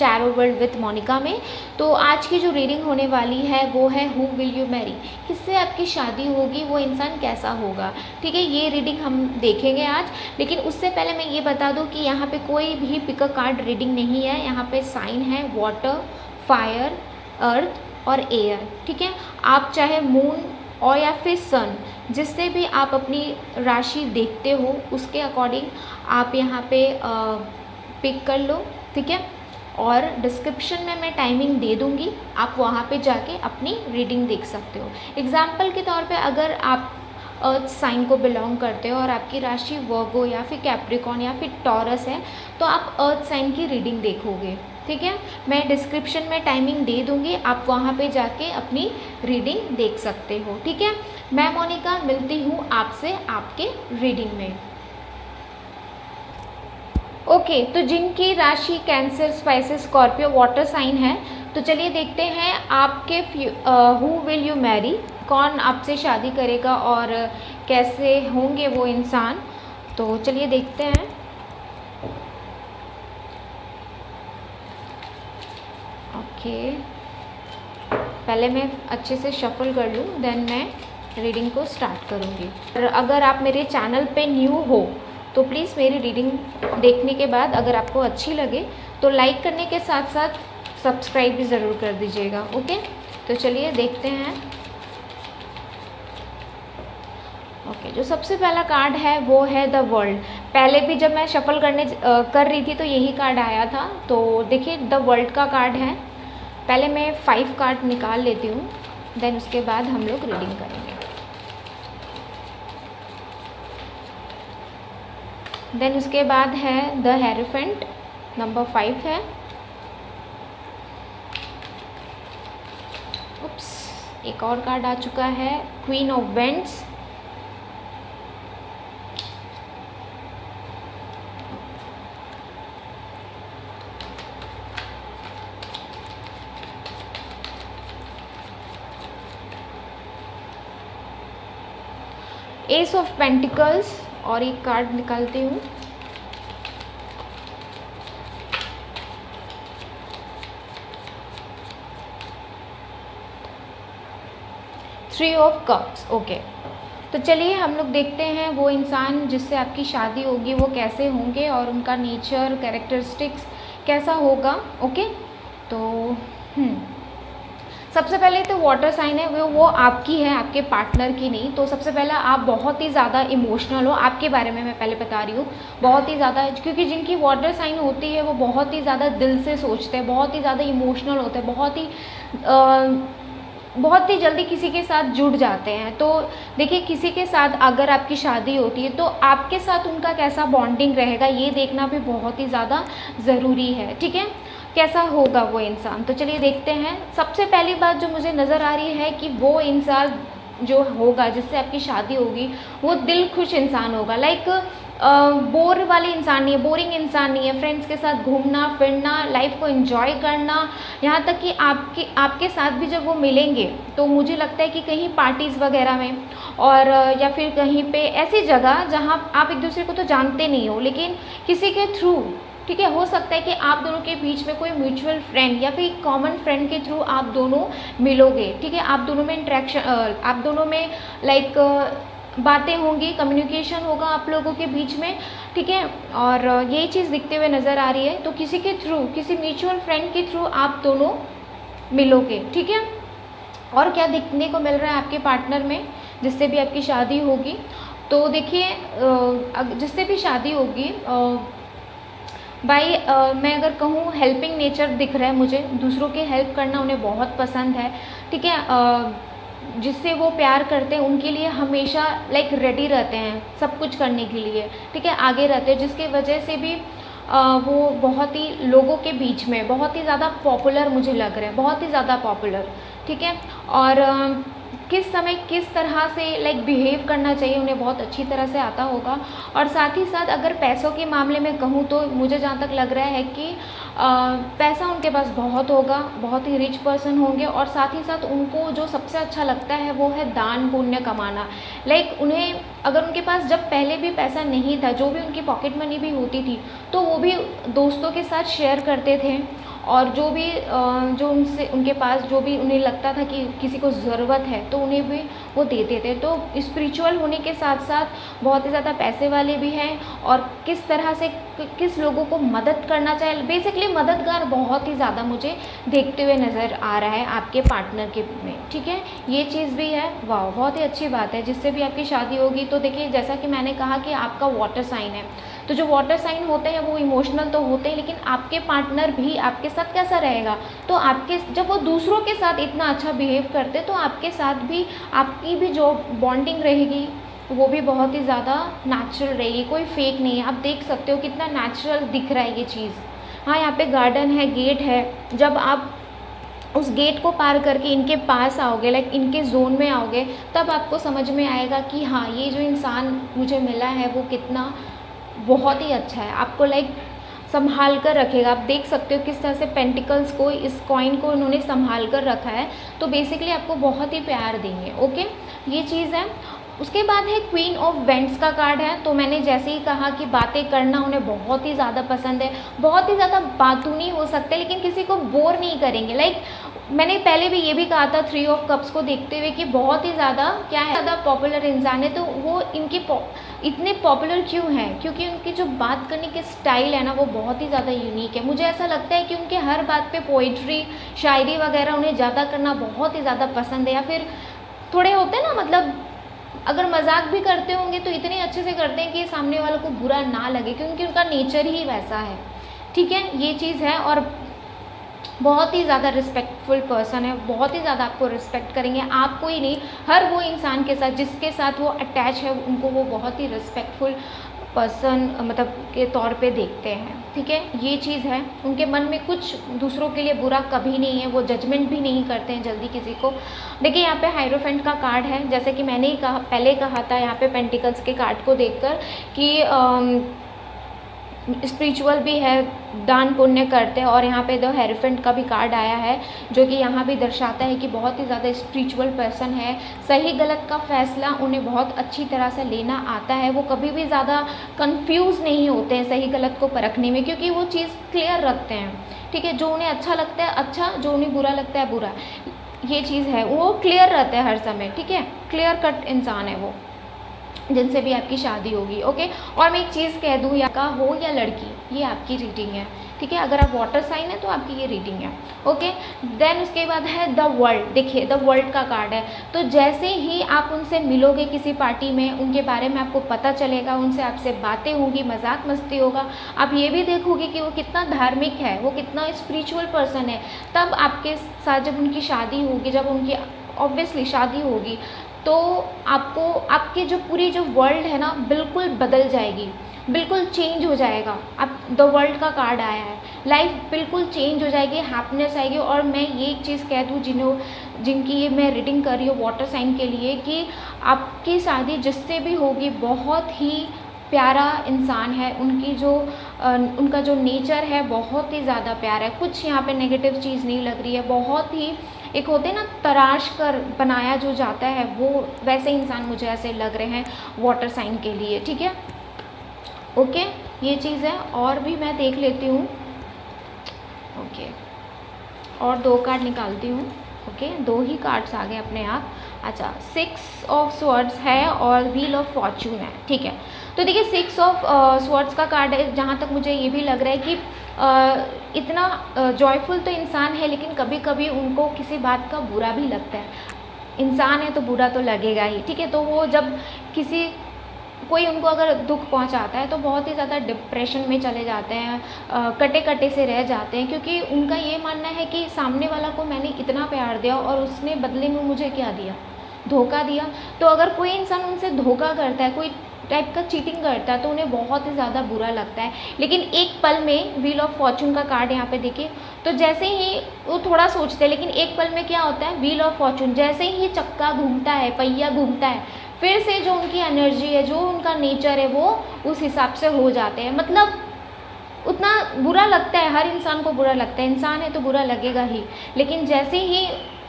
Tarot world with Monika में। तो आज की जो रीडिंग होने वाली है वो है हु विल यू मैरी, किससे आपकी शादी होगी, वो इंसान कैसा होगा। ठीक है, ये रीडिंग हम देखेंगे आज। लेकिन उससे पहले मैं ये बता दूं कि यहाँ पे कोई भी पिक अ कार्ड रीडिंग नहीं है। यहाँ पे साइन है वाटर, फायर, अर्थ और एयर। ठीक है, आप चाहे मून और या फिर सन, जिससे भी आप अपनी राशि देखते हो उसके अकॉर्डिंग आप यहाँ पे पिक कर लो। ठीक है, और डिस्क्रिप्शन में मैं टाइमिंग दे दूँगी, आप वहाँ पे जाके अपनी रीडिंग देख सकते हो। एग्जाम्पल के तौर पे अगर आप अर्थ साइन को बिलोंग करते हो और आपकी राशि वर्गो या फिर कैप्रिकॉन या फिर टॉरस है, तो आप अर्थ साइन की रीडिंग देखोगे। ठीक है, मैं डिस्क्रिप्शन में टाइमिंग दे दूँगी, आप वहाँ पे जाके अपनी रीडिंग देख सकते हो। ठीक है, मैं मोनिका मिलती हूँ आपसे आपके रीडिंग में। ओके, तो जिनकी राशि Cancer, Pisces, Scorpio, water sign है, तो चलिए देखते हैं आपके हु विल यू मैरी, कौन आपसे शादी करेगा और कैसे होंगे वो इंसान। तो चलिए देखते हैं। ओके, पहले मैं अच्छे से शफल कर लूँ, देन मैं रीडिंग को स्टार्ट करूँगी। और अगर आप मेरे चैनल पे न्यू हो तो प्लीज़ मेरी रीडिंग देखने के बाद अगर आपको अच्छी लगे तो लाइक करने के साथ साथ सब्सक्राइब भी ज़रूर कर दीजिएगा। ओके, तो चलिए देखते हैं। ओके, जो सबसे पहला कार्ड है वो है द वर्ल्ड। पहले भी जब मैं शफल कर रही थी तो यही कार्ड आया था। तो देखिए द वर्ल्ड का कार्ड है। पहले मैं 5 कार्ड निकाल लेती हूँ, देन उसके बाद हम लोग रीडिंग करेंगे। देन उसके बाद है द हेरोफेंट, नंबर 5 है। उप्स, एक और कार्ड आ चुका है, queen of vents. S of pentacles और एक कार्ड निकालती हूँ। Three of cups. ओके, तो चलिए हम लोग देखते हैं वो इंसान जिससे आपकी शादी होगी वो कैसे होंगे और उनका नेचर, कैरेक्टरिस्टिक्स कैसा होगा। ओके, तो सबसे पहले तो वाटर साइन है वो आपकी है, आपके पार्टनर की नहीं। तो सबसे पहला आप बहुत ही ज़्यादा इमोशनल हो, आपके बारे में मैं पहले बता रही हूँ, बहुत ही ज़्यादा, क्योंकि जिनकी वाटर साइन होती है वो बहुत ही ज़्यादा दिल से सोचते हैं, बहुत ही ज़्यादा इमोशनल होते हैं, बहुत ही जल्दी किसी के साथ जुड़ जाते हैं। तो देखिए किसी के साथ अगर आपकी शादी होती है तो आपके साथ उनका कैसा बॉन्डिंग रहेगा ये देखना भी बहुत ही ज़्यादा ज़रूरी है। ठीक है, कैसा होगा वो इंसान, तो चलिए देखते हैं। सबसे पहली बात जो मुझे नज़र आ रही है कि वो इंसान जो होगा जिससे आपकी शादी होगी वो दिल खुश इंसान होगा। लाइक बोर वाले इंसान नहीं है, बोरिंग इंसान नहीं है। फ्रेंड्स के साथ घूमना फिरना, लाइफ को एंजॉय करना, यहाँ तक कि आपके साथ भी जब वो मिलेंगे तो मुझे लगता है कि कहीं पार्टीज़ वगैरह में और या फिर कहीं पे ऐसी जगह जहाँ आप एक दूसरे को तो जानते नहीं हो लेकिन किसी के थ्रू, ठीक है, हो सकता है कि आप दोनों के बीच में कोई म्यूचुअल फ्रेंड या फिर कॉमन फ्रेंड के थ्रू आप दोनों मिलोगे। ठीक है, आप दोनों में इंटरेक्शन, आप दोनों में लाइक बातें होंगी, कम्युनिकेशन होगा आप लोगों के बीच में। ठीक है, और यही चीज़ दिखते हुए नज़र आ रही है। तो किसी के थ्रू, किसी म्यूचुअल फ्रेंड के थ्रू आप दोनों मिलोगे। ठीक है, और क्या दिखने को मिल रहा है आपके पार्टनर में जिससे भी आपकी शादी होगी। तो देखिए जिससे भी शादी होगी भाई मैं अगर कहूँ हेल्पिंग नेचर दिख रहा है मुझे, दूसरों की हेल्प करना उन्हें बहुत पसंद है। ठीक है, जिससे वो प्यार करते हैं उनके लिए हमेशा लाइक रेडी रहते हैं सब कुछ करने के लिए। ठीक है, आगे रहते हैं, जिसकी वजह से भी वो बहुत ही लोगों के बीच में बहुत ही ज़्यादा पॉपुलर मुझे लग रहा है, बहुत ही ज़्यादा पॉपुलर। ठीक है, और किस समय किस तरह से लाइक बिहेव करना चाहिए उन्हें बहुत अच्छी तरह से आता होगा। और साथ ही साथ अगर पैसों के मामले में कहूँ तो मुझे जहाँ तक लग रहा है कि पैसा उनके पास बहुत होगा, बहुत ही रिच पर्सन होंगे। और साथ ही साथ उनको जो सबसे अच्छा लगता है वो है दान पुण्य कमाना। लाइक उन्हें अगर उनके पास जब पहले भी पैसा नहीं था, जो भी उनकी पॉकेट मनी भी होती थी तो वो भी दोस्तों के साथ शेयर करते थे और जो भी जो उनसे उनके पास जो भी उन्हें लगता था कि किसी को ज़रूरत है तो उन्हें भी वो देते थे। तो स्पिरिचुअल होने के साथ साथ बहुत ही ज़्यादा पैसे वाले भी हैं, और किस तरह से किस लोगों को मदद करना चाहिए, बेसिकली मददगार बहुत ही ज़्यादा मुझे देखते हुए नज़र आ रहा है आपके पार्टनर के में, ठीक है। ये चीज़ भी है, वाह बहुत ही अच्छी बात है, जिससे भी आपकी शादी होगी। तो देखिए जैसा कि मैंने कहा कि आपका वाटर साइन है, तो जो वाटर साइन होते हैं वो इमोशनल तो होते हैं, लेकिन आपके पार्टनर भी आपके साथ कैसा रहेगा, तो आपके जब वो दूसरों के साथ इतना अच्छा बिहेव करते तो आपके साथ भी आपकी भी जो बॉन्डिंग रहेगी वो भी बहुत ही ज़्यादा नेचुरल रहेगी, कोई फेक नहीं है। आप देख सकते हो कितना नेचुरल दिख रहा है ये चीज़। हाँ, यहाँ पे गार्डन है, गेट है, जब आप उस गेट को पार करके इनके पास आओगे, लाइक इनके जोन में आओगे, तब आपको समझ में आएगा कि हाँ ये जो इंसान मुझे मिला है वो कितना बहुत ही अच्छा है, आपको लाइक संभाल कर रखेगा। आप देख सकते हो किस तरह से पेंटिकल्स को, इस कॉइन को उन्होंने संभाल कर रखा है, तो बेसिकली आपको बहुत ही प्यार देंगे। ओके, ये चीज़ है। उसके बाद है क्वीन ऑफ वेंट्स का कार्ड है। तो मैंने जैसे ही कहा कि बातें करना उन्हें बहुत ही ज़्यादा पसंद है, बहुत ही ज़्यादा बातूनी हो सकते हैं, लेकिन किसी को बोर नहीं करेंगे। लाइक मैंने पहले भी ये भी कहा था 3 ऑफ कप्स को देखते हुए कि बहुत ही ज़्यादा क्या है, ज़्यादा पॉपुलर इंसान है। तो वो इनकी इतने पॉपुलर क्यों हैं, क्योंकि उनकी जो बात करने की स्टाइल है ना वो बहुत ही ज़्यादा यूनिक है। मुझे ऐसा लगता है कि उनके हर बात पे पोइट्री, शायरी वगैरह उन्हें ज़्यादा करना बहुत ही ज़्यादा पसंद है, या फिर थोड़े होते हैं ना, मतलब अगर मजाक भी करते होंगे तो इतने अच्छे से करते हैं कि सामने वालों को बुरा ना लगे, क्योंकि उनका नेचर ही वैसा है, ठीक है, ये चीज़ है। और बहुत ही ज़्यादा रिस्पेक्टफुल पर्सन है, बहुत ही ज़्यादा आपको रिस्पेक्ट करेंगे, आपको ही नहीं हर वो इंसान के साथ जिसके साथ वो अटैच है उनको वो बहुत ही रिस्पेक्टफुल पर्सन मतलब के तौर पे देखते हैं, ठीक है, ये चीज़ है। उनके मन में कुछ दूसरों के लिए बुरा कभी नहीं है, वो जजमेंट भी नहीं करते हैं जल्दी किसी को। देखिए यहाँ पे हाइरोफेंट का कार्ड है, जैसे कि मैंने ही कहा पहले कहा था यहाँ पे पेंटिकल्स के कार्ड को देखकर कि स्पिरिचुअल भी है, दान पुण्य करते हैं, और यहाँ पे द हेरोफेंट का भी कार्ड आया है जो कि यहाँ भी दर्शाता है कि बहुत ही ज़्यादा स्पिरिचुअल पर्सन है। सही गलत का फैसला उन्हें बहुत अच्छी तरह से लेना आता है, वो कभी भी ज़्यादा कंफ्यूज नहीं होते हैं सही गलत को परखने में, क्योंकि वो चीज़ क्लियर रखते हैं, ठीक है, जो उन्हें अच्छा लगता है अच्छा, जो उन्हें बुरा लगता है बुरा, ये चीज़ है, वो क्लियर रहते हैं हर समय, ठीक है, क्लियर कट इंसान है वो, जिनसे भी आपकी शादी होगी। ओके, और मैं एक चीज़ कह दूँ, या का हो या लड़की, ये आपकी रीडिंग है, ठीक है, अगर आप वाटर साइन है तो आपकी ये रीडिंग है। ओके, देन उसके बाद है द वर्ल्ड। देखिए द वर्ल्ड का कार्ड है, तो जैसे ही आप उनसे मिलोगे किसी पार्टी में, उनके बारे में आपको पता चलेगा, उनसे आपसे बातें होंगी, मजाक मस्ती होगा, आप ये भी देखोगे कि वो कितना धार्मिक है, वो कितना स्पिरिचुअल पर्सन है। तब आपके साथ जब उनकी शादी होगी, जब उनकी ऑब्वियसली शादी होगी, तो आपको आपकी जो पूरी जो वर्ल्ड है ना बिल्कुल बदल जाएगी, बिल्कुल चेंज हो जाएगा। अब द वर्ल्ड का कार्ड आया है, लाइफ बिल्कुल चेंज हो जाएगी, हैप्पीनेस आएगी। और मैं ये एक चीज़ कह दूँ जिनकी ये मैं रीडिंग कर रही हूँ वाटर साइन के लिए, कि आपकी शादी जिससे भी होगी बहुत ही प्यारा इंसान है, उनकी जो उनका जो नेचर है बहुत ही ज़्यादा प्यारा है, कुछ यहाँ पे नेगेटिव चीज़ नहीं लग रही है, बहुत ही एक होते हैं ना तराश कर बनाया जो जाता है, वो वैसे इंसान मुझे ऐसे लग रहे हैं वाटर साइन के लिए, ठीक है। ओके, ये चीज़ है। और भी मैं देख लेती हूँ, ओके, और 2 कार्ड निकालती हूँ। ओके, 2 ही कार्ड्स आ गए अपने आप। अच्छा, 6 ऑफ स्वॉर्ड्स है और व्हील ऑफ फॉर्चून है, ठीक है। तो देखिए 6 ऑफ स्वॉर्ड्स का कार्ड है, जहाँ तक मुझे ये भी लग रहा है कि इतना जॉयफुल तो इंसान है, लेकिन कभी कभी उनको किसी बात का बुरा भी लगता है, इंसान है तो बुरा तो लगेगा ही, ठीक है। तो वो जब कोई उनको अगर दुख पहुंचाता है तो बहुत ही ज़्यादा डिप्रेशन में चले जाते हैं, कटे कटे से रह जाते हैं, क्योंकि उनका ये मानना है कि सामने वाला को मैंने इतना प्यार दिया और उसने बदले में मुझे क्या दिया, धोखा दिया। तो अगर कोई इंसान उनसे धोखा करता है, कोई टाइप का चीटिंग करता है, तो उन्हें बहुत ही ज़्यादा बुरा लगता है। लेकिन एक पल में व्हील ऑफ फॉर्चून का कार्ड यहाँ पे देखिए, तो जैसे ही वो थोड़ा सोचते हैं, लेकिन एक पल में क्या होता है, व्हील ऑफ फॉर्चून जैसे ही चक्का घूमता है, पहिया घूमता है, फिर से जो उनकी एनर्जी है, जो उनका नेचर है, वो उस हिसाब से हो जाते हैं। मतलब उतना बुरा लगता है, हर इंसान को बुरा लगता है, इंसान है तो बुरा लगेगा ही, लेकिन जैसे ही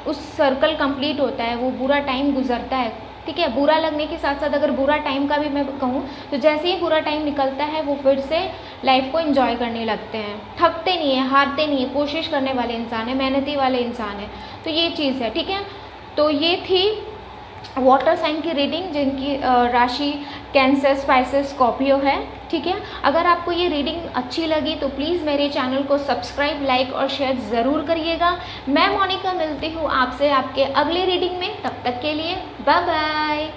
उस सर्कल कंप्लीट होता है, वो बुरा टाइम गुजरता है, ठीक है। बुरा लगने के साथ साथ अगर बुरा टाइम का भी मैं कहूँ तो जैसे ही बुरा टाइम निकलता है वो फिर से लाइफ को एंजॉय करने लगते हैं, थकते नहीं हैं, हारते नहीं हैं, कोशिश करने वाले इंसान हैं, मेहनती वाले इंसान हैं। तो ये चीज़ है, ठीक है। तो ये थी वाटर साइन की रीडिंग, जिनकी राशि कैंसर, स्पाइसेस, स्कॉर्पियो है, ठीक है। अगर आपको ये रीडिंग अच्छी लगी तो प्लीज़ मेरे चैनल को सब्सक्राइब, लाइक और शेयर ज़रूर करिएगा। मैं मोनिका मिलती हूँ आपसे आपके अगले रीडिंग में, तब तक के लिए बाय बाय।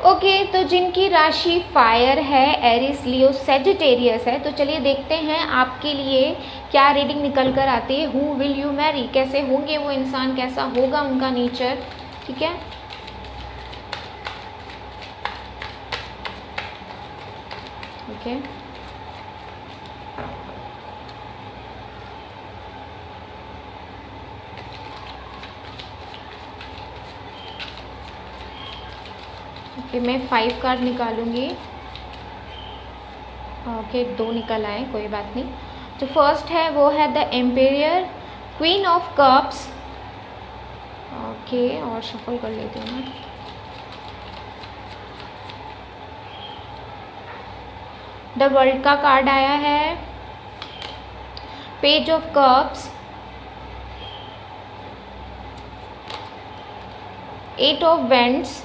ओके, तो जिनकी राशि फायर है, एरिस, लियो, सेजिटेरियस है, तो चलिए देखते हैं आपके लिए क्या रीडिंग निकल कर आती है। हु विल यू मैरी, कैसे होंगे वो इंसान, कैसा होगा उनका नेचर, ठीक है। ओके, ओके, मैं 5 कार्ड निकालूंगी। ओके, 2 निकल आए, कोई बात नहीं। जो फर्स्ट है वो है the ampere, queen of cups. Okay, और शफल कर लेती हूँ मैं। द वर्ल्ड का कार्ड आया है, page of cups, 8 of vends,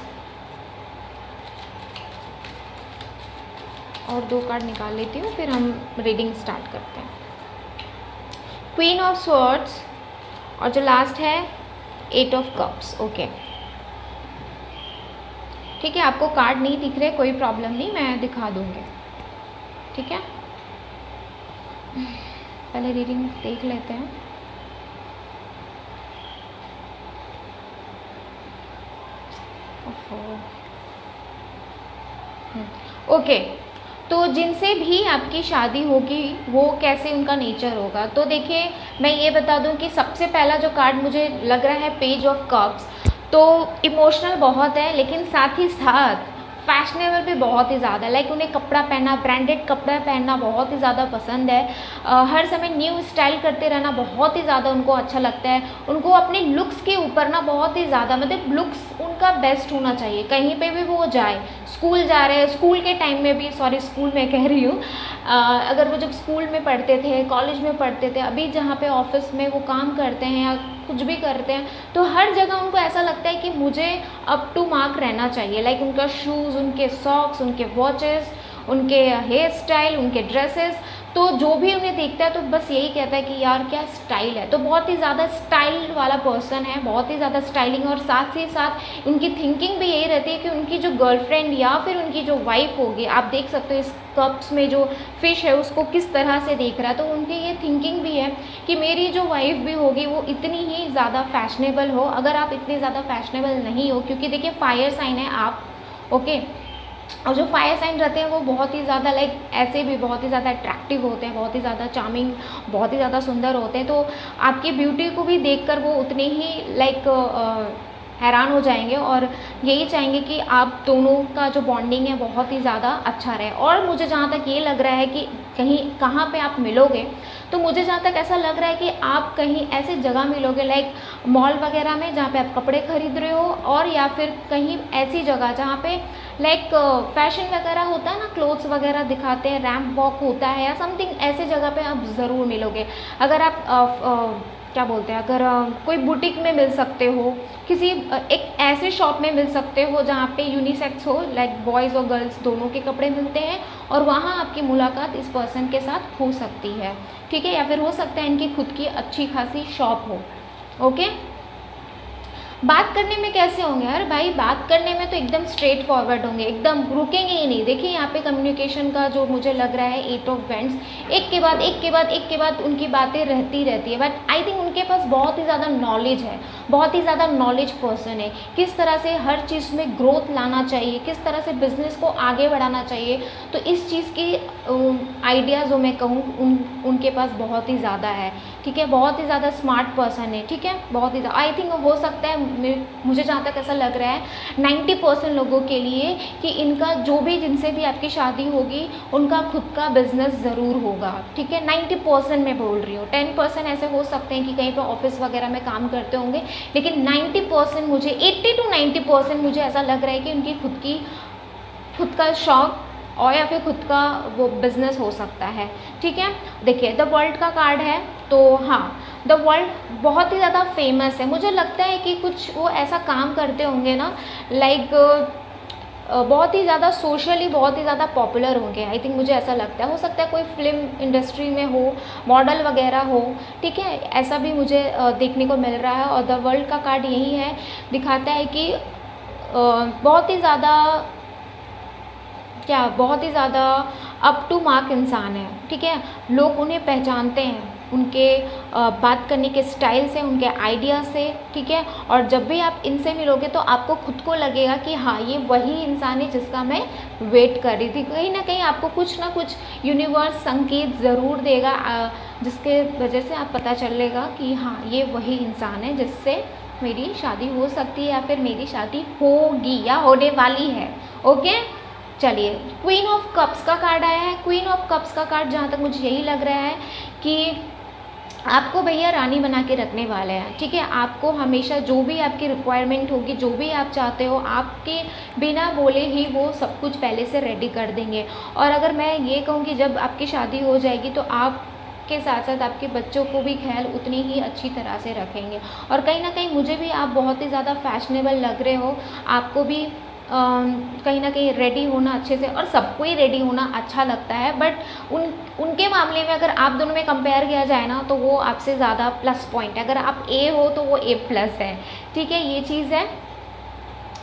और 2 कार्ड निकाल लेती हूँ, फिर हम रीडिंग स्टार्ट करते हैं। क्वीन ऑफ स्वॉर्ड्स, और जो लास्ट है 8 ऑफ कप्स। ओके, ठीक है। आपको कार्ड नहीं दिख रहे, कोई प्रॉब्लम नहीं, मैं दिखा दूँगी, ठीक है। पहले रीडिंग देख लेते हैं। ओके, तो जिनसे भी आपकी शादी होगी वो कैसे उनका नेचर होगा, तो देखिए मैं ये बता दूं कि सबसे पहला जो कार्ड मुझे लग रहा है पेज ऑफ कप्स, तो इमोशनल बहुत है, लेकिन साथ ही साथ फैशनेबल भी बहुत ही ज़्यादा, लाइक उन्हें कपड़ा पहनना, ब्रांडेड कपड़ा पहनना बहुत ही ज़्यादा पसंद है। हर समय न्यू स्टाइल करते रहना बहुत ही ज़्यादा उनको अच्छा लगता है। उनको अपने लुक्स के ऊपर ना बहुत ही ज़्यादा, मतलब लुक्स उनका बेस्ट होना चाहिए, कहीं पे भी वो जाए। स्कूल जा रहे हैं, स्कूल के टाइम में भी, सॉरी स्कूल में कह रही हूँ, अगर वो जब स्कूल में पढ़ते थे, कॉलेज में पढ़ते थे, अभी जहाँ पे ऑफिस में वो काम करते हैं या कुछ भी करते हैं, तो हर जगह उनको ऐसा लगता है कि मुझे अप टू मार्क रहना चाहिए। लाइक उनका शूज़, उनके सॉक्स, उनके वॉचेस, उनके हेयर स्टाइल, उनके ड्रेसेस, तो जो भी उन्हें देखता है तो बस यही कहता है कि यार क्या स्टाइल है। तो बहुत ही ज़्यादा स्टाइल वाला पर्सन है, बहुत ही ज़्यादा स्टाइलिंग, और साथ ही साथ उनकी थिंकिंग भी यही रहती है कि उनकी जो गर्लफ्रेंड या फिर उनकी जो वाइफ होगी, आप देख सकते हो इस कप्स में जो फिश है उसको किस तरह से देख रहा है, तो उनकी ये थिंकिंग भी है कि मेरी जो वाइफ भी होगी वो इतनी ही ज़्यादा फैशनेबल हो। अगर आप इतने ज़्यादा फैशनेबल नहीं हो, क्योंकि देखिए फायर साइन है आप, ओके, और जो फायर साइन रहते हैं वो बहुत ही ज़्यादा लाइक ऐसे भी बहुत ही ज़्यादा अट्रैक्टिव होते हैं, बहुत ही ज़्यादा चार्मिंग, बहुत ही ज़्यादा सुंदर होते हैं। तो आपकी ब्यूटी को भी देखकर वो उतने ही लाइक हैरान हो जाएंगे और यही चाहेंगे कि आप दोनों का जो बॉन्डिंग है बहुत ही ज़्यादा अच्छा रहे। और मुझे जहाँ तक ये लग रहा है कि कहीं कहाँ पे आप मिलोगे, तो मुझे जहाँ तक ऐसा लग रहा है कि आप कहीं ऐसे जगह मिलोगे लाइक मॉल वगैरह में जहाँ पे आप कपड़े खरीद रहे हो, और या फिर कहीं ऐसी जगह जहाँ पे लाइक फैशन वगैरह होता है ना, क्लोथ्स वगैरह दिखाते हैं, रैम्प वॉक होता है या समथिंग, ऐसे जगह पे आप ज़रूर मिलोगे। अगर आप क्या बोलते हैं, अगर कोई बुटीक में मिल सकते हो, किसी एक ऐसे शॉप में मिल सकते हो जहाँ पे यूनिसेक्स हो, लाइक बॉयज़ और गर्ल्स दोनों के कपड़े मिलते हैं, और वहाँ आपकी मुलाकात इस पर्सन के साथ हो सकती है, ठीक है। या फिर हो सकता है इनकी खुद की अच्छी खासी शॉप हो, ओके। बात करने में कैसे होंगे यार भाई, बात करने में तो एकदम स्ट्रेट फॉरवर्ड होंगे, एकदम रुकेंगे ही नहीं। देखिए यहाँ पे कम्युनिकेशन का जो मुझे लग रहा है 8 ऑफ वेंड्स, एक के बाद एक के बाद एक के बाद उनकी बातें रहती है। बट आई थिंक उनके पास बहुत ही ज़्यादा नॉलेज है, बहुत ही ज़्यादा नॉलेज पर्सन है, किस तरह से हर चीज़ में ग्रोथ लाना चाहिए, किस तरह से बिजनेस को आगे बढ़ाना चाहिए। तो इस चीज़ की आइडियाज़ जो मैं कहूँ उनके पास बहुत ही ज़्यादा है, ठीक है। बहुत ही ज़्यादा स्मार्ट पर्सन है, ठीक है, बहुत ही ज़्यादा। आई थिंक हो सकता है, मुझे जहाँ तक ऐसा लग रहा है 90% लोगों के लिए कि इनका जो भी, जिनसे भी आपकी शादी होगी, उनका खुद का बिजनेस ज़रूर होगा, ठीक है। 90% मैं बोल रही हूँ, 10% ऐसे हो सकते हैं कि कहीं पर ऑफिस वगैरह में काम करते होंगे, लेकिन 90% मुझे 80 to 90% मुझे ऐसा लग रहा है कि उनकी खुद की खुद का शौक और या फिर खुद का वो बिज़नेस हो सकता है, ठीक है। देखिए द वर्ल्ड का कार्ड है, तो हाँ द वर्ल्ड बहुत ही ज़्यादा फेमस है। मुझे लगता है कि कुछ वो ऐसा काम करते होंगे ना, लाइक बहुत ही ज़्यादा सोशली बहुत ही ज़्यादा पॉपुलर होंगे, आई थिंक, मुझे ऐसा लगता है। हो सकता है कोई फिल्म इंडस्ट्री में हो, मॉडल वगैरह हो, ठीक है, ऐसा भी मुझे देखने को मिल रहा है। और द वर्ल्ड का कार्ड यही है, दिखाता है कि बहुत ही ज़्यादा बहुत ही ज़्यादा अप टू मार्क इंसान है, ठीक है। लोग उन्हें पहचानते हैं उनके बात करने के स्टाइल से, उनके आइडिया से, ठीक है। और जब भी आप इनसे मिलोगे तो आपको खुद को लगेगा कि हाँ ये वही इंसान है जिसका मैं वेट कर रही थी। कहीं ना कहीं आपको कुछ ना कुछ यूनिवर्स संकेत ज़रूर देगा, जिसके वजह से आप पता चलेगा कि हाँ ये वही इंसान है जिससे मेरी शादी हो सकती है या फिर मेरी शादी होगी या होने वाली है। ओके, चलिए क्वीन ऑफ कप्स का कार्ड आया है। क्वीन ऑफ कप्स का कार्ड जहाँ तक मुझे यही लग रहा है कि आपको भैया रानी बना के रखने वाले हैं, ठीक है। आपको हमेशा जो भी आपकी रिक्वायरमेंट होगी, जो भी आप चाहते हो, आपके बिना बोले ही वो सब कुछ पहले से रेडी कर देंगे। और अगर मैं ये कहूँ कि जब आपकी शादी हो जाएगी तो आप के साथ साथ आपके बच्चों को भी ख्याल उतनी ही अच्छी तरह से रखेंगे। और कहीं ना कहीं मुझे भी आप बहुत ही ज़्यादा फैशनेबल लग रहे हो, आपको भी कहीं ना कहीं रेडी होना अच्छे से, और सबको ही रेडी होना अच्छा लगता है, बट उनके मामले में अगर आप दोनों में कंपेयर किया जाए ना तो वो आपसे ज़्यादा प्लस पॉइंट है। अगर आप ए हो तो वो A+ है, ठीक है, ये चीज़ है।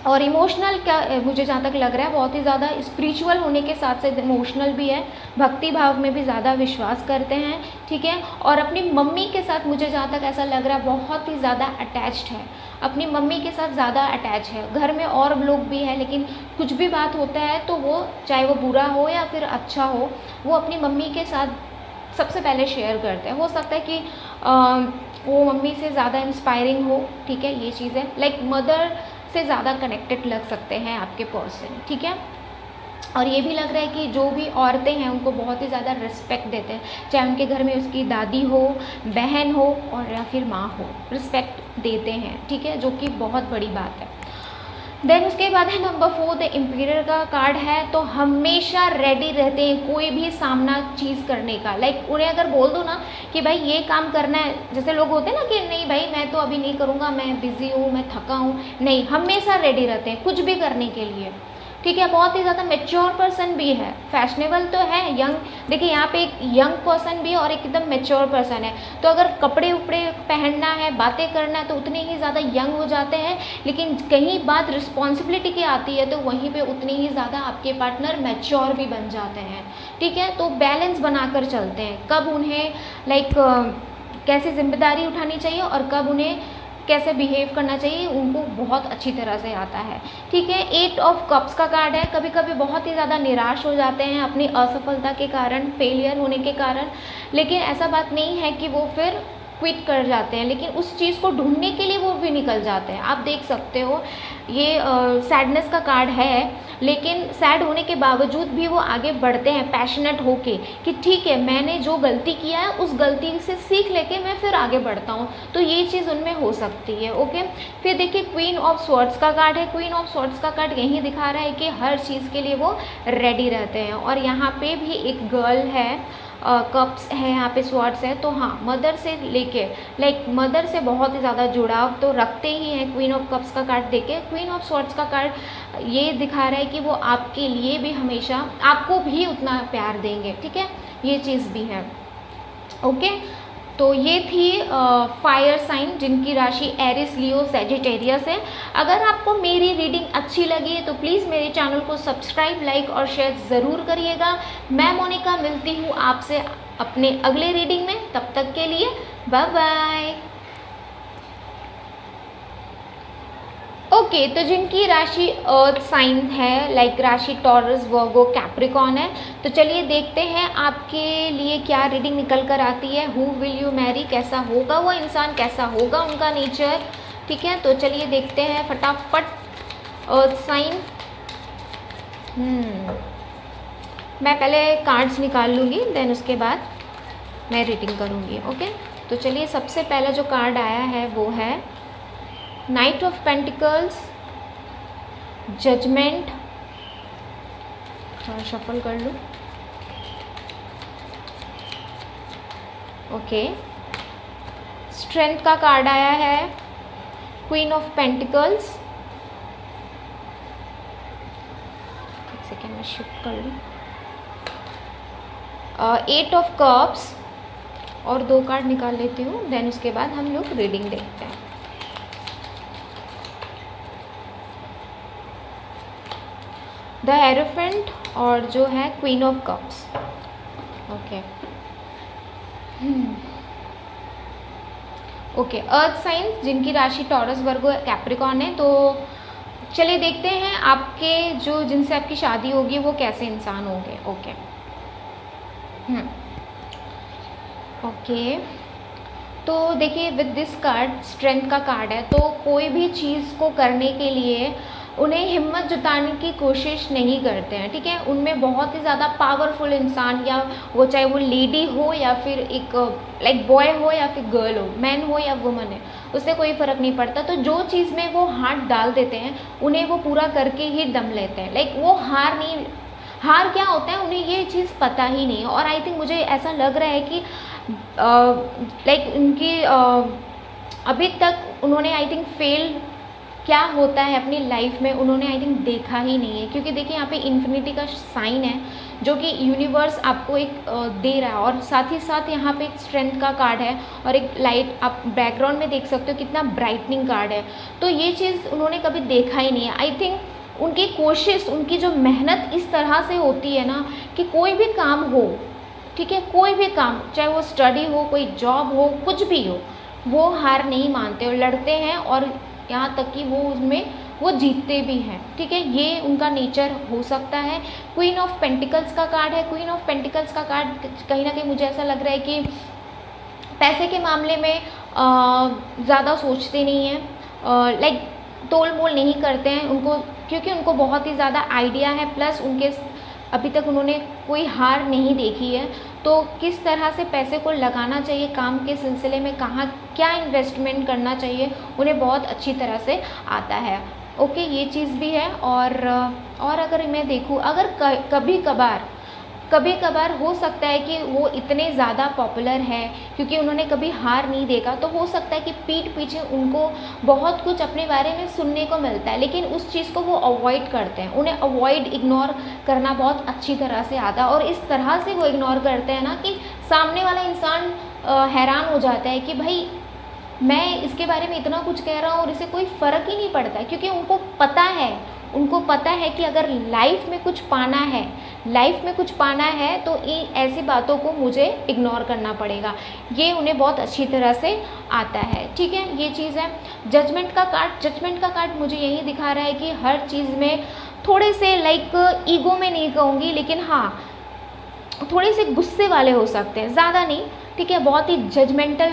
और इमोशनल क्या मुझे जहाँ तक लग रहा है, बहुत ही ज़्यादा स्पिरिचुअल होने के साथ साथ इमोशनल भी है, भक्ति भाव में भी ज़्यादा विश्वास करते हैं, ठीक है। और अपनी मम्मी के साथ मुझे जहाँ तक ऐसा लग रहा है बहुत ही ज़्यादा अटैच्ड है, अपनी मम्मी के साथ ज़्यादा अटैच है। घर में और लोग भी हैं लेकिन कुछ भी बात होता है तो वो चाहे वो बुरा हो या फिर अच्छा हो, वो अपनी मम्मी के साथ सबसे पहले शेयर करते हैं। हो सकता है कि वो मम्मी से ज़्यादा इंस्पायरिंग हो, ठीक है, ये चीज़ है। लाइक मदर से ज़्यादा कनेक्टेड लग सकते हैं आपके पर्सन, ठीक है। और ये भी लग रहा है कि जो भी औरतें हैं उनको बहुत ही ज़्यादा रिस्पेक्ट देते हैं, चाहे उनके घर में उसकी दादी हो, बहन हो और या फिर माँ हो, रिस्पेक्ट देते हैं, ठीक है, जो कि बहुत बड़ी बात है। देन उसके बाद है नंबर 4 द एम्पियर का कार्ड है। तो हमेशा रेडी रहते हैं कोई भी सामना चीज़ करने का। लाइक उन्हें अगर बोल दो ना कि भाई ये काम करना है, जैसे लोग होते हैं ना कि नहीं भाई मैं तो अभी नहीं करूँगा, मैं बिज़ी हूँ, मैं थका हूँ, नहीं, हमेशा रेडी रहते हैं कुछ भी करने के लिए, ठीक है। बहुत ही ज़्यादा मेच्योर पर्सन भी है, फैशनेबल तो है, यंग, देखिए यहाँ पे एक यंग पर्सन भी है और एक एकदम मेच्योर पर्सन है। तो अगर कपड़े उपड़े पहनना है, बातें करना है तो उतने ही ज़्यादा यंग हो जाते हैं, लेकिन कहीं बात रिस्पॉन्सिबिलिटी की आती है तो वहीं पे उतनी ही ज़्यादा आपके पार्टनर मेच्योर भी बन जाते हैं, ठीक है। तो बैलेंस बनाकर चलते हैं, कब उन्हें लाइक कैसे जिम्मेदारी उठानी चाहिए और कब उन्हें कैसे बिहेव करना चाहिए, उनको बहुत अच्छी तरह से आता है, ठीक है। 8 ऑफ कप्स का कार्ड है। कभी कभी बहुत ही ज़्यादा निराश हो जाते हैं अपनी असफलता के कारण, फेलियर होने के कारण, लेकिन ऐसा बात नहीं है कि वो फिर क्विट कर जाते हैं, लेकिन उस चीज़ को ढूंढने के लिए वो भी निकल जाते हैं। आप देख सकते हो ये सैडनेस का कार्ड है, लेकिन सैड होने के बावजूद भी वो आगे बढ़ते हैं पैशनेट होके कि ठीक है मैंने जो गलती किया है उस गलती से सीख लेके मैं फिर आगे बढ़ता हूँ, तो ये चीज़ उनमें हो सकती है, ओके। फिर देखिए क्वीन ऑफ स्वॉर्ड्स का कार्ड है। क्वीन ऑफ स्वॉर्ड्स का कार्ड यही दिखा रहा है कि हर चीज़ के लिए वो रेडी रहते हैं। और यहाँ पे भी एक गर्ल है, कप्स है, यहाँ पे स्वॉर्ड्स है, तो हाँ मदर से लेके लाइक मदर से बहुत ही ज़्यादा जुड़ाव तो रखते ही हैं। क्वीन ऑफ कप्स का कार्ड देके क्वीन ऑफ स्वॉर्ड्स का कार्ड ये दिखा रहा है कि वो आपके लिए भी हमेशा आपको भी उतना प्यार देंगे, ठीक है, ये चीज़ भी है, ओके। तो ये थी फायर साइन जिनकी राशि एरिस, लियो, सैजिटेरियस है। अगर आपको मेरी रीडिंग अच्छी लगी तो प्लीज़ मेरे चैनल को सब्सक्राइब, लाइक और शेयर ज़रूर करिएगा। मैं मोनिका मिलती हूँ आपसे अपने अगले रीडिंग में, तब तक के लिए बाय बाय। ओके, तो जिनकी राशि अर्थ साइन है, लाइक राशि टॉरस, वर्गो, कैप्रिकॉन है, तो चलिए देखते हैं आपके लिए क्या रीडिंग निकल कर आती है। हु विल यू मैरी, कैसा होगा वो इंसान, कैसा होगा उनका नेचर, ठीक है। तो चलिए देखते हैं फटाफट अर्थ साइन। मैं पहले कार्ड्स निकाल लूँगी, देन उसके बाद मैं रीडिंग करूँगी, ओके। तो चलिए सबसे पहला जो कार्ड आया है वो है नाइट ऑफ पेंटिकल्स, जजमेंट, थोड़ा शफल कर लूँ। ओके, स्ट्रेंथ का कार्ड आया है, क्वीन ऑफ पेंटिकल्स। एक सेकेंड में शिफ्ट कर लूँ। 8 ऑफ कप्स और 2 कार्ड निकाल लेती हूँ, देन उसके बाद हम लोग रीडिंग देखते हैं। द एरोफेंट और जो है queen of cups. Okay okay, earth science जिनकी राशि टॉरस, वर्गो, कैप्रिकॉर्न है। तो चलिए देखते हैं आपके जो जिनसे आपकी शादी होगी वो कैसे इंसान होंगे। ओके ओके, तो देखिए विद दिस कार्ड स्ट्रेंथ का कार्ड है, तो कोई भी चीज़ को करने के लिए उन्हें हिम्मत जुटाने की कोशिश नहीं करते हैं, ठीक है। उनमें बहुत ही ज़्यादा पावरफुल इंसान, या वो चाहे वो लेडी हो या फिर एक लाइक बॉय हो या फिर गर्ल हो, मैन हो या वुमन है, उससे कोई फ़र्क नहीं पड़ता। तो जो चीज़ में वो हाथ डाल देते हैं उन्हें वो पूरा करके ही दम लेते हैं। लाइक वो हार क्या होता है उन्हें ये चीज़ पता ही नहीं है। और आई थिंक मुझे ऐसा लग रहा है कि लाइक उनकी अभी तक उन्होंने आई थिंक फेल क्या होता है अपनी लाइफ में उन्होंने आई थिंक देखा ही नहीं है। क्योंकि देखिए यहाँ पे इन्फिनिटी का साइन है जो कि यूनिवर्स आपको एक दे रहा है, और साथ ही साथ यहाँ पे एक स्ट्रेंथ का कार्ड है और एक लाइट, आप बैकग्राउंड में देख सकते हो कितना ब्राइटनिंग कार्ड है। तो ये चीज़ उन्होंने कभी देखा ही नहीं है। आई थिंक उनकी कोशिश, उनकी जो मेहनत इस तरह से होती है ना कि कोई भी काम हो, ठीक है, कोई भी काम, चाहे वो स्टडी हो, कोई जॉब हो, कुछ भी हो, वो हार नहीं मानते और लड़ते हैं, और यहाँ तक कि वो उसमें वो जीतते भी हैं, ठीक है। ये उनका नेचर हो सकता है। क्वीन ऑफ पेंटिकल्स का कार्ड है। क्वीन ऑफ पेंटिकल्स का कार्ड कहीं ना कहीं मुझे ऐसा लग रहा है कि पैसे के मामले में ज़्यादा सोचते नहीं हैं, लाइक तोल मोल नहीं करते हैं उनको, क्योंकि उनको बहुत ही ज़्यादा आइडिया है, प्लस उनके अभी तक उन्होंने कोई हार नहीं देखी है। तो किस तरह से पैसे को लगाना चाहिए काम के सिलसिले में, कहाँ क्या इन्वेस्टमेंट करना चाहिए, उन्हें बहुत अच्छी तरह से आता है। ओके, ये चीज़ भी है। और अगर मैं देखूँ, अगर कभी कभार हो सकता है कि वो इतने ज़्यादा पॉपुलर है क्योंकि उन्होंने कभी हार नहीं देखा, तो हो सकता है कि पीठ पीछे उनको बहुत कुछ अपने बारे में सुनने को मिलता है, लेकिन उस चीज़ को वो अवॉइड करते हैं। उन्हें अवॉइड, इग्नोर करना बहुत अच्छी तरह से आता है, और इस तरह से वो इग्नोर करते हैं ना कि सामने वाला इंसान हैरान हो जाता है कि भाई मैं इसके बारे में इतना कुछ कह रहा हूँ और इसे कोई फ़र्क ही नहीं पड़ता है। क्योंकि उनको पता है कि अगर लाइफ में कुछ पाना है तो ऐसी बातों को मुझे इग्नोर करना पड़ेगा। ये उन्हें बहुत अच्छी तरह से आता है, ठीक है। ये चीज़ है। जजमेंट का कार्ड मुझे यही दिखा रहा है कि हर चीज़ में थोड़े से लाइक ईगो में नहीं कहूँगी, लेकिन हाँ थोड़े से गुस्से वाले हो सकते हैं, ज़्यादा नहीं, ठीक है। बहुत ही जजमेंटल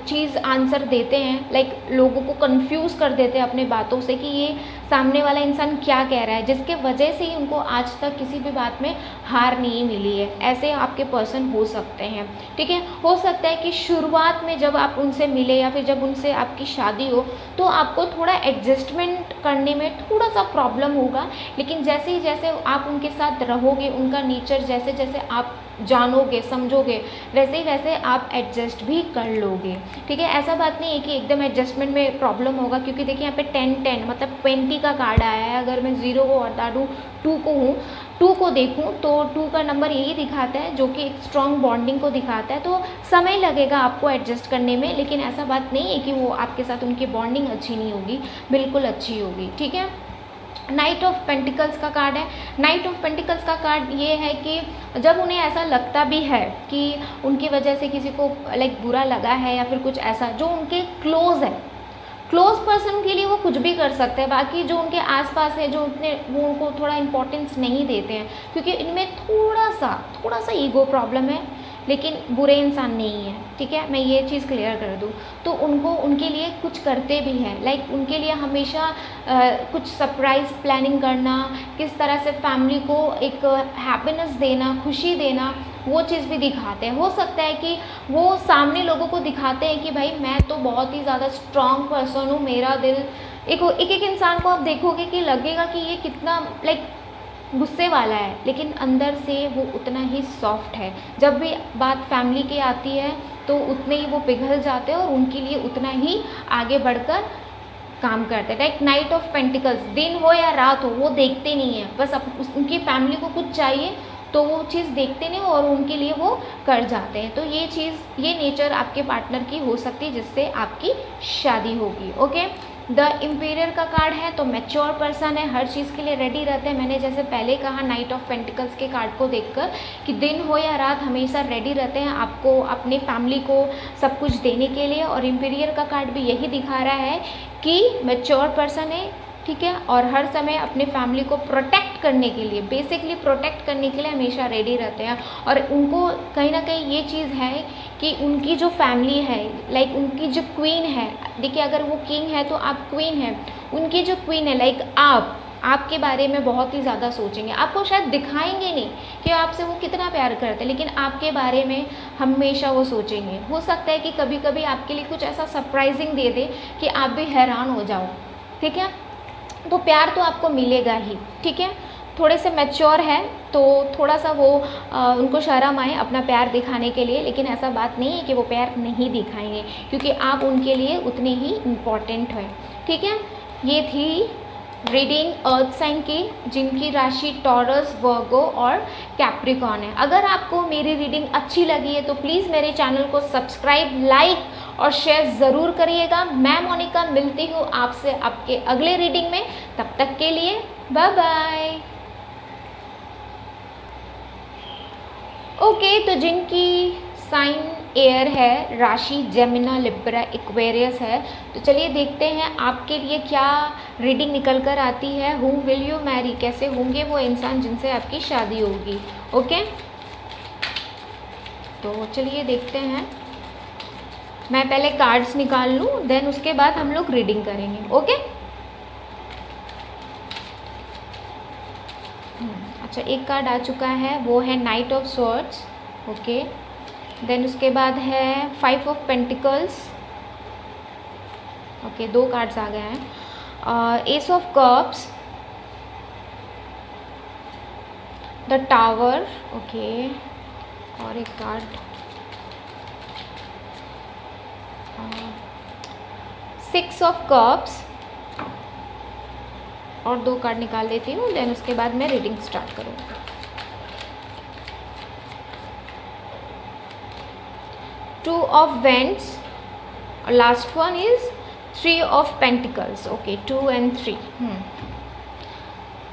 चीज़ आंसर देते हैं, लाइक लोगों को कंफ्यूज कर देते हैं अपने बातों से कि ये सामने वाला इंसान क्या कह रहा है, जिसके वजह से ही उनको आज तक किसी भी बात में हार नहीं मिली है। ऐसे आपके पर्सन हो सकते हैं, ठीक है। हो सकता है कि शुरुआत में जब आप उनसे मिले या फिर जब उनसे आपकी शादी हो तो आपको थोड़ा एडजस्टमेंट करने में थोड़ा सा प्रॉब्लम होगा, लेकिन जैसे ही जैसे आप उनके साथ रहोगे, उनका नेचर जैसे जैसे आप जानोगे समझोगे, वैसे ही वैसे आप एडजस्ट भी कर लोगे, ठीक है। ऐसा बात नहीं है कि एकदम एडजस्टमेंट में प्रॉब्लम होगा, क्योंकि देखिए यहाँ पे 10 मतलब 20 का कार्ड आया है। अगर मैं 0 को हटा दूँ, 2 को देखूँ तो 2 का नंबर यही दिखाता है जो कि एक स्ट्रॉन्ग बॉन्डिंग को दिखाता है। तो समय लगेगा आपको एडजस्ट करने में, लेकिन ऐसा बात नहीं है कि वो आपके साथ उनकी बॉन्डिंग अच्छी नहीं होगी, बिल्कुल अच्छी होगी, ठीक है। नाइट ऑफ पेंटिकल्स का कार्ड है। नाइट ऑफ पेंटिकल्स का कार्ड ये है कि जब उन्हें ऐसा लगता भी है कि उनकी वजह से किसी को लाइक बुरा लगा है या फिर कुछ ऐसा, जो उनके क्लोज पर्सन के लिए वो कुछ भी कर सकते हैं। बाकी जो उनके आसपास है, जो वो उनको थोड़ा इम्पोर्टेंस नहीं देते हैं, क्योंकि इनमें थोड़ा सा ईगो प्रॉब्लम है, लेकिन बुरे इंसान नहीं है, ठीक है। मैं ये चीज़ क्लियर कर दूँ तो उनके लिए कुछ करते भी हैं, लाइक उनके लिए हमेशा कुछ सरप्राइज़ प्लानिंग करना, किस तरह से फैमिली को एक हैप्पीनेस देना, खुशी देना, वो चीज़ भी दिखाते हैं। हो सकता है कि वो सामने लोगों को दिखाते हैं कि भाई मैं तो बहुत ही ज़्यादा स्ट्रॉन्ग पर्सन हूँ, मेरा दिल एक इंसान को आप देखोगे कि लगेगा कि ये कितना लाइक गुस्से वाला है, लेकिन अंदर से वो उतना ही सॉफ्ट है। जब भी बात फैमिली की आती है तो उतने ही वो पिघल जाते हैं और उनके लिए उतना ही आगे बढ़कर काम करते हैं। लाइक नाइट ऑफ पेंटिकल्स, दिन हो या रात हो वो देखते नहीं है, बस उनकी फैमिली को कुछ चाहिए तो वो चीज़ देखते नहीं और उनके लिए वो कर जाते हैं। तो ये चीज़, ये नेचर आपके पार्टनर की हो सकती है जिससे आपकी शादी होगी। ओके, द इम्पीरियर का कार्ड है तो मैच्योर पर्सन है, हर चीज़ के लिए रेडी रहते हैं। मैंने जैसे पहले कहा नाइट ऑफ पेंटिकल्स के कार्ड को देखकर कि दिन हो या रात हमेशा रेडी रहते हैं आपको, अपने फैमिली को सब कुछ देने के लिए। और इम्पीरियर का कार्ड भी यही दिखा रहा है कि मैच्योर पर्सन है, ठीक है, और हर समय अपने फैमिली को प्रोटेक्ट करने के लिए, बेसिकली प्रोटेक्ट करने के लिए हमेशा रेडी रहते हैं। और उनको कहीं ना कहीं ये चीज़ है कि उनकी जो फैमिली है, लाइक उनकी जो क्वीन है, देखिए अगर वो किंग है तो आप क्वीन है, उनकी जो क्वीन है लाइक आपके बारे में बहुत ही ज़्यादा सोचेंगे। आपको शायद दिखाएंगे नहीं कि आपसे वो कितना प्यार करते हैं, लेकिन आपके बारे में हमेशा वो सोचेंगे। हो सकता है कि कभी कभी आपके लिए कुछ ऐसा सरप्राइजिंग दे दे कि आप भी हैरान हो जाओ, ठीक है। तो प्यार तो आपको मिलेगा ही, ठीक है। थोड़े से मैच्योर है तो थोड़ा सा वो उनको शर्म आए अपना प्यार दिखाने के लिए, लेकिन ऐसा बात नहीं है कि वो प्यार नहीं दिखाएंगे क्योंकि आप उनके लिए उतने ही इम्पॉर्टेंट हैं, ठीक है। ये थी रीडिंग अर्थ साइन की, जिनकी राशि टॉरस, वर्गो और कैप्रिकॉर्न है। अगर आपको मेरी रीडिंग अच्छी लगी है तो प्लीज़ मेरे चैनल को सब्सक्राइब, लाइक और शेयर ज़रूर करिएगा। मैं मोनिका मिलती हूँ आपसे आपके अगले रीडिंग में, तब तक के लिए बाय बाय। ओके, तो जिनकी साइन एयर है, राशि जेमिना, लिब्रा, एक्वेरियस है, तो चलिए देखते हैं आपके लिए क्या रीडिंग निकल कर आती है। हु विल यू मैरी, कैसे होंगे वो इंसान जिनसे आपकी शादी होगी। ओके, तो चलिए देखते हैं। मैं पहले कार्ड्स निकाल लूँ, देन उसके बाद हम लोग रीडिंग करेंगे। ओके, अच्छा एक कार्ड आ चुका है, वो है knight of swords. Okay, then उसके बाद है 5 ऑफ पेंटिकल्स। ओके, 2 कार्ड्स आ गए हैं। Ace of cups, the tower. Okay, और एक कार्ड 6 ऑफ कप्स, और 2 कार्ड निकाल लेती हूँ, देन उसके बाद मैं रीडिंग स्टार्ट करूँगी। 2 ऑफ वेंट्स और last one is 3 of pentacles. Okay, 2 and 3।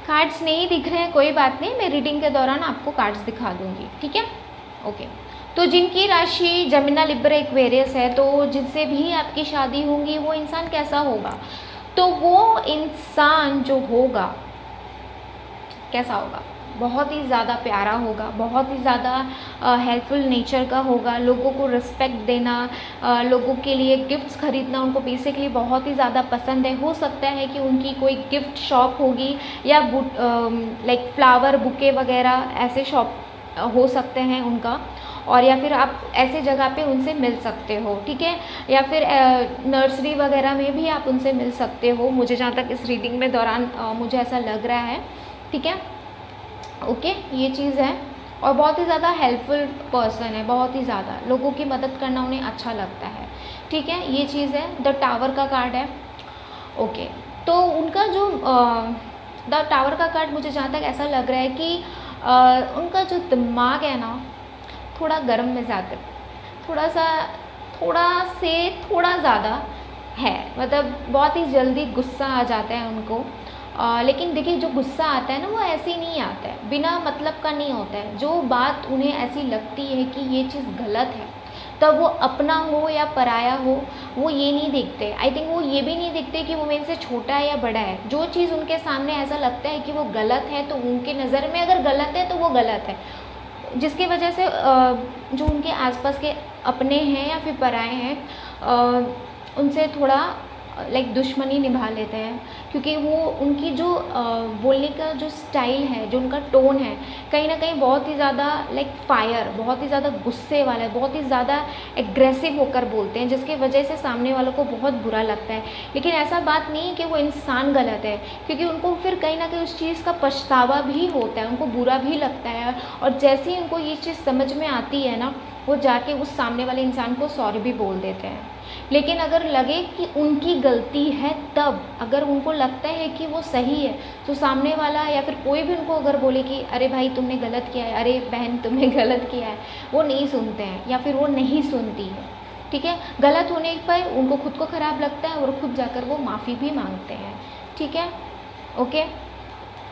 Cards नहीं दिख रहे हैं, कोई बात नहीं, मैं रीडिंग के दौरान आपको कार्ड्स दिखा दूंगी, ठीक है। ओके, तो जिनकी राशि जेमिना, लिब्रा, एक्वेरियस है, तो जिनसे भी आपकी शादी होगी वो इंसान कैसा होगा, तो वो इंसान जो होगा कैसा होगा, बहुत ही ज़्यादा प्यारा होगा, बहुत ही ज़्यादा हेल्पफुल नेचर का होगा, लोगों को रिस्पेक्ट देना, लोगों के लिए गिफ्ट्स खरीदना उनको बेसिकली बहुत ही ज़्यादा पसंद है। हो सकता है कि उनकी कोई गिफ्ट शॉप होगी या लाइक फ्लावर बुके वगैरह ऐसे शॉप हो सकते हैं उनका, और या फिर आप ऐसे जगह पे उनसे मिल सकते हो, ठीक है, या फिर नर्सरी वगैरह में भी आप उनसे मिल सकते हो। मुझे जहाँ तक इस रीडिंग में दौरान मुझे ऐसा लग रहा है, ठीक है। ओके, ये चीज़ है, और बहुत ही ज़्यादा हेल्पफुल पर्सन है, बहुत ही ज़्यादा लोगों की मदद करना उन्हें अच्छा लगता है, ठीक है, ये चीज़ है। द टावर का कार्ड है। ओके, तो उनका जो द टावर का कार्ड मुझे जहाँ तक ऐसा लग रहा है कि उनका जो दिमाग है ना थोड़ा गर्म मिजाज, थोड़ा ज़्यादा है, मतलब बहुत ही जल्दी गुस्सा आ जाता है उनको। लेकिन देखिए जो गुस्सा आता है ना वो ऐसे ही नहीं आता है, बिना मतलब का नहीं होता है। जो बात उन्हें ऐसी लगती है कि ये चीज़ गलत है, तब वो अपना हो या पराया हो वो ये नहीं देखते। आई थिंक वो ये भी नहीं देखते कि वो मेरे से छोटा है या बड़ा है। जो चीज़ उनके सामने ऐसा लगता है कि वो गलत है, तो उनके नज़र में अगर गलत है तो वो गलत है, जिसकी वजह से जो उनके आसपास के अपने हैं या फिर पराए हैं उनसे थोड़ा लाइक दुश्मनी निभा लेते हैं, क्योंकि वो उनकी जो बोलने का जो स्टाइल है, जो उनका टोन है, कहीं ना कहीं बहुत ही ज़्यादा लाइक फायर, बहुत ही ज़्यादा गुस्से वाला है, बहुत ही ज़्यादा एग्रेसिव होकर बोलते हैं, जिसकी वजह से सामने वालों को बहुत बुरा लगता है। लेकिन ऐसा बात नहीं है कि वो इंसान गलत है, क्योंकि उनको फिर कहीं ना कहीं उस चीज़ का पछतावा भी होता है, उनको बुरा भी लगता है, और जैसे ही उनको ये चीज़ समझ में आती है ना, वो जाके उस सामने वाले इंसान को सॉरी भी बोल देते हैं। लेकिन अगर लगे कि उनकी गलती है, तब अगर उनको लगता है कि वो सही है, तो सामने वाला या फिर कोई भी उनको अगर बोले कि अरे भाई तुमने गलत किया है, अरे बहन तुमने गलत किया है, वो नहीं सुनते हैं या फिर वो नहीं सुनती है। ठीक है, गलत होने पर उनको खुद को ख़राब लगता है और खुद जाकर वो माफ़ी भी मांगते हैं। ठीक है, ओके।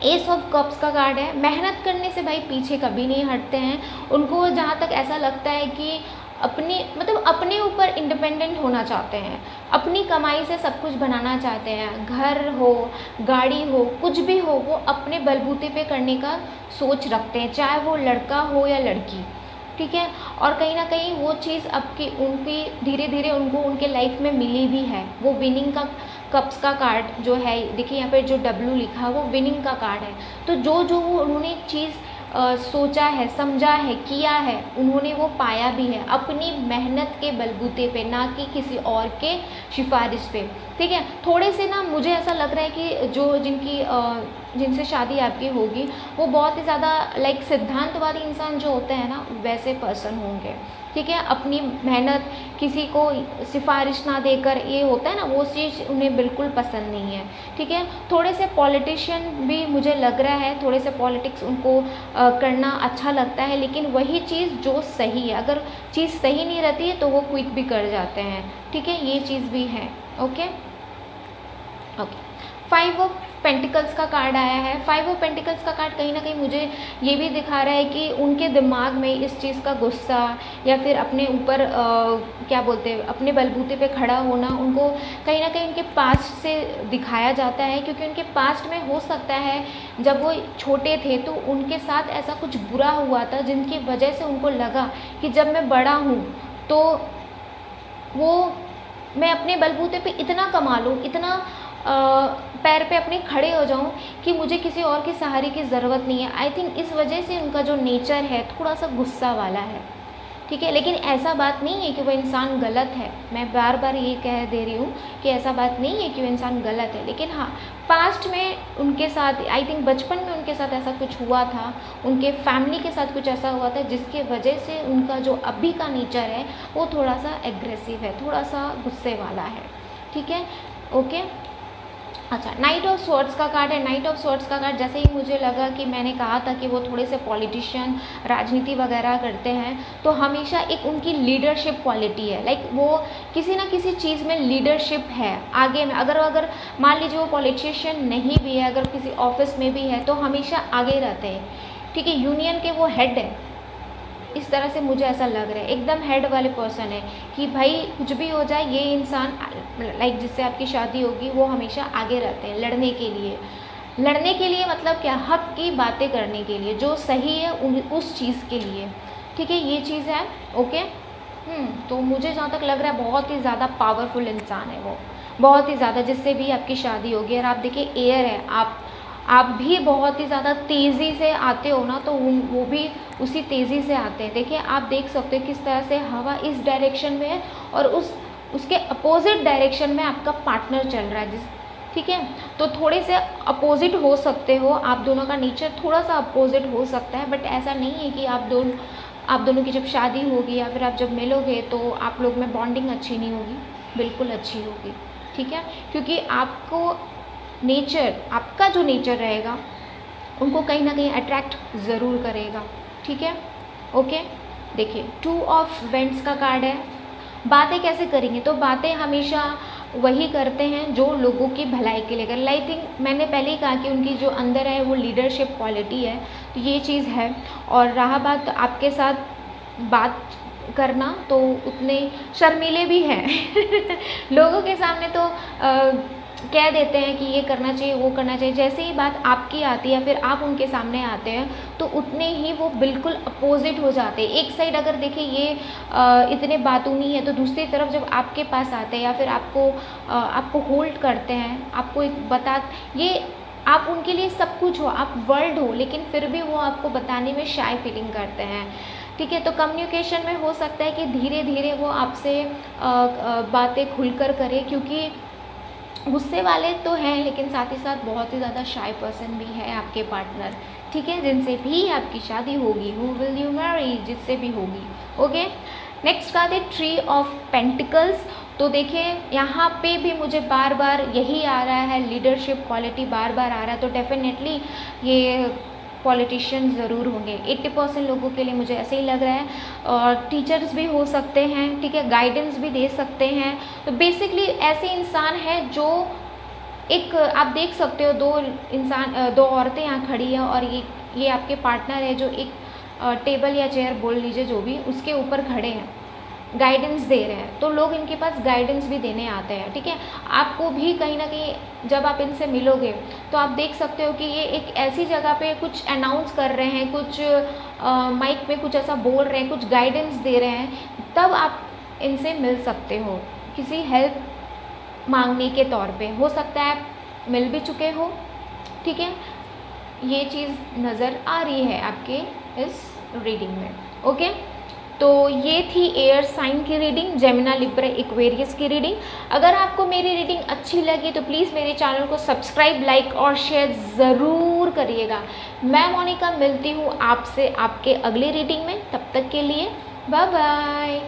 एस ऑफ कप्स का कार्ड है। मेहनत करने से भाई पीछे कभी नहीं हटते हैं। उनको जहाँ तक ऐसा लगता है कि अपने ऊपर इंडिपेंडेंट होना चाहते हैं, अपनी कमाई से सब कुछ बनाना चाहते हैं, घर हो, गाड़ी हो, कुछ भी हो, वो अपने बलबूते पे करने का सोच रखते हैं, चाहे वो लड़का हो या लड़की। ठीक है, और कहीं ना कहीं वो चीज़ उनकी धीरे धीरे उनको उनके लाइफ में मिली भी है। वो विनिंग का कप्स का कार्ड जो है, देखिए यहाँ पे जो W लिखा है वो विनिंग का कार्ड है। तो जो वो उन्होंने चीज़ सोचा है, समझा है, किया है, उन्होंने वो पाया भी है अपनी मेहनत के बलबूते पे, ना कि किसी और के सिफारिश पे। ठीक है, थोड़े से ना मुझे ऐसा लग रहा है कि जिनसे शादी आपकी होगी वो बहुत ही ज़्यादा लाइक सिद्धांतवादी इंसान जो होते हैं ना, वैसे पर्सन होंगे। ठीक है, अपनी मेहनत किसी को सिफारिश ना देकर, ये होता है ना, वो चीज़ उन्हें बिल्कुल पसंद नहीं है। ठीक है, थोड़े से पॉलिटिशियन भी मुझे लग रहा है, थोड़े से पॉलिटिक्स उनको करना अच्छा लगता है, लेकिन वही चीज़ जो सही है, अगर चीज़ सही नहीं रहती है तो वो क्विट भी कर जाते हैं। ठीक है, ये चीज़ भी है। Okay okay. 5 ऑफ पेंटिकल्स का कार्ड आया है। 5 ऑफ पेंटिकल्स का कार्ड कहीं ना कहीं मुझे ये भी दिखा रहा है कि उनके दिमाग में इस चीज़ का गुस्सा या फिर अपने ऊपर क्या बोलते हैं, अपने बलबूते पे खड़ा होना, उनको कहीं ना कहीं उनके पास्ट से दिखाया जाता है, क्योंकि उनके पास्ट में हो सकता है जब वो छोटे थे तो उनके साथ ऐसा कुछ बुरा हुआ था, जिनकी वजह से उनको लगा कि जब मैं बड़ा हूँ तो मैं अपने बलबूते पे इतना कमा लूँ, इतना पैर पे अपने खड़े हो जाऊं कि मुझे किसी और के सहारे की ज़रूरत नहीं है। आई थिंक इस वजह से उनका जो नेचर है थोड़ा सा गुस्सा वाला है। ठीक है, लेकिन ऐसा बात नहीं है कि वो इंसान गलत है। मैं बार बार ये कह दे रही हूँ कि ऐसा बात नहीं है कि वो इंसान गलत है, लेकिन हाँ, पास्ट में उनके साथ, आई थिंक बचपन में उनके साथ ऐसा कुछ हुआ था, उनके फैमिली के साथ कुछ ऐसा हुआ था जिसके वजह से उनका जो अभी का नेचर है वो थोड़ा सा एग्रेसिव है, थोड़ा सा गुस्से वाला है। ठीक है, ओके। अच्छा, नाइट ऑफ स्वॉर्ड्स का कार्ड है। नाइट ऑफ स्वॉर्ड्स का कार्ड, जैसे ही मुझे लगा कि मैंने कहा था कि वो थोड़े से पॉलिटिशियन, राजनीति वगैरह करते हैं, तो हमेशा एक उनकी लीडरशिप क्वालिटी है। लाइक वो किसी ना किसी चीज़ में लीडरशिप है आगे में। अगर मान लीजिए वो पॉलिटिशियन नहीं भी है, अगर किसी ऑफिस में भी है, तो हमेशा आगे रहते हैं। ठीक है, यूनियन के वो हेड है, इस तरह से मुझे ऐसा लग रहा है, एकदम हेड वाले पर्सन है कि भाई कुछ भी हो जाए, ये इंसान लाइक जिससे आपकी शादी होगी वो हमेशा आगे रहते हैं लड़ने के लिए मतलब क्या, हक की बातें करने के लिए, जो सही है उस चीज़ के लिए। ठीक है, ये चीज़ है। ओके, तो मुझे जहाँ तक लग रहा है बहुत ही ज़्यादा पावरफुल इंसान है वो, बहुत ही ज़्यादा, जिससे भी आपकी शादी होगी। और आप देखिए एयर है, आप भी बहुत ही ज़्यादा तेज़ी से आते हो ना, तो वो भी उसी तेज़ी से आते हैं। देखिए, आप देख सकते हो किस तरह से हवा इस डायरेक्शन में है और उसके अपोजिट डायरेक्शन में आपका पार्टनर चल रहा है। ठीक है, तो थोड़े से अपोजिट हो सकते हो, आप दोनों का नेचर थोड़ा सा अपोजिट हो सकता है, बट ऐसा नहीं है कि आप दोनों की जब शादी होगी या फिर आप जब मिलोगे तो आप लोग में बॉन्डिंग अच्छी नहीं होगी, बिल्कुल अच्छी होगी। ठीक है, क्योंकि आपका जो नेचर रहेगा उनको कहीं ना कहीं अट्रैक्ट ज़रूर करेगा। ठीक है, ओके। देखिए, 2 ऑफ वेंट्स का कार्ड है। बातें कैसे करेंगे, तो बातें हमेशा वही करते हैं जो लोगों की भलाई के लिए कर। आई थिंक मैंने पहले ही कहा कि उनकी जो अंदर है वो लीडरशिप क्वालिटी है, तो ये चीज़ है। और रहा बात आपके साथ बात करना, तो उतने शर्मीले भी हैं लोगों के सामने तो कह देते हैं कि ये करना चाहिए, वो करना चाहिए। जैसे ही बात आपकी आती है, फिर आप उनके सामने आते हैं, तो उतने ही वो बिल्कुल अपोजिट हो जाते हैं। एक साइड अगर देखिए ये इतने बातूनी है, तो दूसरी तरफ जब आपके पास आते हैं या फिर आपको होल्ड करते हैं, आपको एक ये आप उनके लिए सब कुछ हो, आप वर्ल्ड हो, लेकिन फिर भी वो आपको बताने में शाय फीलिंग करते हैं। ठीक है, तो कम्युनिकेशन में हो सकता है कि धीरे धीरे वो आपसे बातें खुलकर करें, क्योंकि गुस्से वाले तो हैं, लेकिन साथ ही साथ बहुत ही ज़्यादा शाय पर्सन भी है आपके पार्टनर। ठीक है, जिनसे भी आपकी शादी होगी, हु विल यू मैरी, जिससे भी होगी। ओके, नेक्स्ट का है ट्री ऑफ पेंटिकल्स। तो देखिए यहाँ पे भी मुझे बार बार यही आ रहा है, लीडरशिप क्वालिटी बार बार आ रहा है, तो डेफिनेटली ये पॉलिटिशियन ज़रूर होंगे। 80% लोगों के लिए मुझे ऐसे ही लग रहा है। और टीचर्स भी हो सकते हैं, ठीक है, गाइडेंस भी दे सकते हैं। तो बेसिकली ऐसे इंसान है जो एक, आप देख सकते हो दो औरतें यहाँ खड़ी हैं, और ये आपके पार्टनर है जो एक टेबल या चेयर बोल लीजिए जो भी, उसके ऊपर खड़े हैं, गाइडेंस दे रहे हैं। तो लोग इनके पास गाइडेंस भी देने आते हैं। ठीक है, आपको भी कहीं ना कहीं जब आप इनसे मिलोगे तो आप देख सकते हो कि ये एक ऐसी जगह पे कुछ अनाउंस कर रहे हैं, कुछ माइक पे कुछ ऐसा बोल रहे हैं, कुछ गाइडेंस दे रहे हैं, तब आप इनसे मिल सकते हो किसी हेल्प मांगने के तौर पे। हो सकता है आप मिल भी चुके हो। ठीक है, ये चीज़ नज़र आ रही है आपके इस रीडिंग में। ओके, तो ये थी एयर साइन की रीडिंग, जेमिना, लिब्रा, एक्वेरियस की रीडिंग। अगर आपको मेरी रीडिंग अच्छी लगी तो प्लीज़ मेरे चैनल को सब्सक्राइब, लाइक और शेयर ज़रूर करिएगा। मैं मोनिका मिलती हूँ आपसे आपके अगले रीडिंग में। तब तक के लिए बाय बाय।